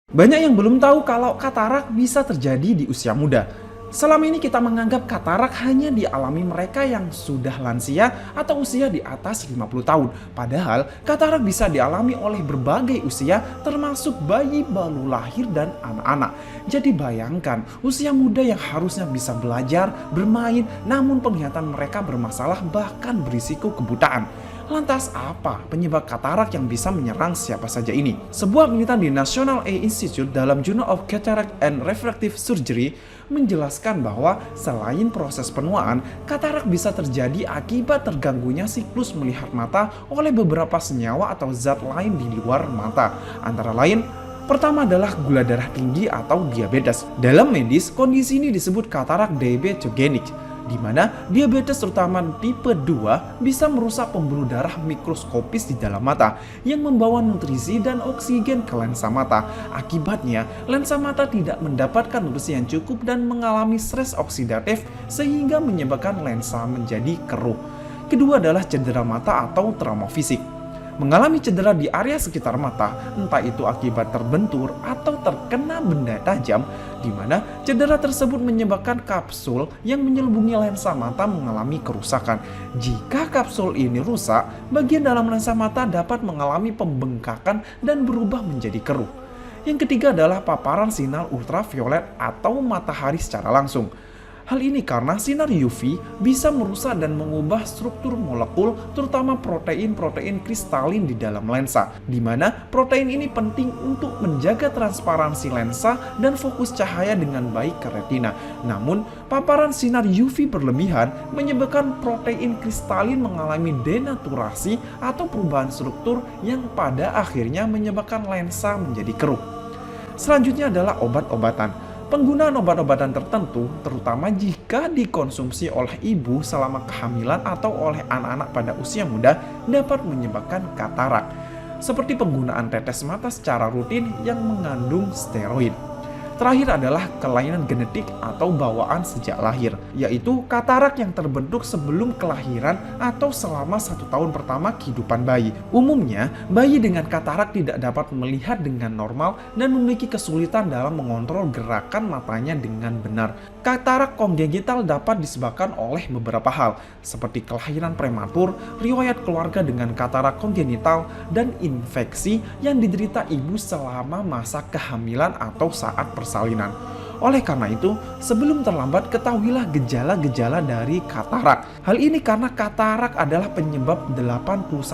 Banyak yang belum tahu kalau katarak bisa terjadi di usia muda. Selama ini kita menganggap katarak hanya dialami mereka yang sudah lansia atau usia di atas 50 tahun. Padahal katarak bisa dialami oleh berbagai usia termasuk bayi baru lahir dan anak-anak. Jadi bayangkan usia muda yang harusnya bisa belajar, bermain, namun penglihatan mereka bermasalah bahkan berisiko kebutaan. Lantas apa penyebab katarak yang bisa menyerang siapa saja ini? Sebuah penelitian di National Eye Institute dalam Journal of Cataract and Refractive Surgery menjelaskan bahwa selain proses penuaan, katarak bisa terjadi akibat terganggunya siklus melihat mata oleh beberapa senyawa atau zat lain di luar mata. Antara lain, pertama adalah gula darah tinggi atau diabetes. Dalam medis, kondisi ini disebut katarak diabetogenik, di mana diabetes terutama tipe 2 bisa merusak pembuluh darah mikroskopis di dalam mata yang membawa nutrisi dan oksigen ke lensa mata. Akibatnya, lensa mata tidak mendapatkan nutrisi yang cukup dan mengalami stres oksidatif sehingga menyebabkan lensa menjadi keruh. Kedua adalah cedera mata atau trauma fisik. Mengalami cedera di area sekitar mata, entah itu akibat terbentur atau terkena benda tajam, di mana cedera tersebut menyebabkan kapsul yang menyelubungi lensa mata mengalami kerusakan. Jika kapsul ini rusak, bagian dalam lensa mata dapat mengalami pembengkakan dan berubah menjadi keruh. Yang ketiga adalah paparan sinar ultraviolet atau matahari secara langsung. Hal ini karena sinar UV bisa merusak dan mengubah struktur molekul, terutama protein-protein kristalin di dalam lensa, di mana protein ini penting untuk menjaga transparansi lensa dan fokus cahaya dengan baik ke retina. Namun, paparan sinar UV berlebihan menyebabkan protein kristalin mengalami denaturasi atau perubahan struktur yang pada akhirnya menyebabkan lensa menjadi keruh. Selanjutnya adalah obat-obatan. Penggunaan obat-obatan tertentu, terutama jika dikonsumsi oleh ibu selama kehamilan atau oleh anak-anak pada usia muda, dapat menyebabkan katarak. Seperti penggunaan tetes mata secara rutin yang mengandung steroid. Terakhir adalah kelainan genetik atau bawaan sejak lahir, yaitu katarak yang terbentuk sebelum kelahiran atau selama 1 tahun pertama kehidupan bayi. Umumnya, bayi dengan katarak tidak dapat melihat dengan normal dan memiliki kesulitan dalam mengontrol gerakan matanya dengan benar. Katarak kongenital dapat disebabkan oleh beberapa hal, seperti kelahiran prematur, riwayat keluarga dengan katarak kongenital, dan infeksi yang diderita ibu selama masa kehamilan atau saat persalinan. Oleh karena itu, sebelum terlambat ketahuilah gejala-gejala dari katarak. Hal ini karena katarak adalah penyebab 81%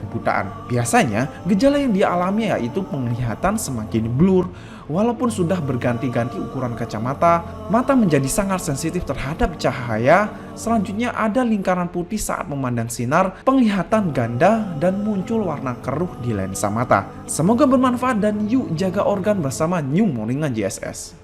kebutaan. Biasanya, gejala yang dialami yaitu penglihatan semakin blur, walaupun sudah berganti-ganti ukuran kacamata, mata menjadi sangat sensitif terhadap cahaya, selanjutnya ada lingkaran putih saat memandang sinar, penglihatan ganda, dan muncul warna keruh di lensa mata. Semoga bermanfaat dan yuk jaga organ bersama New Morning GSS.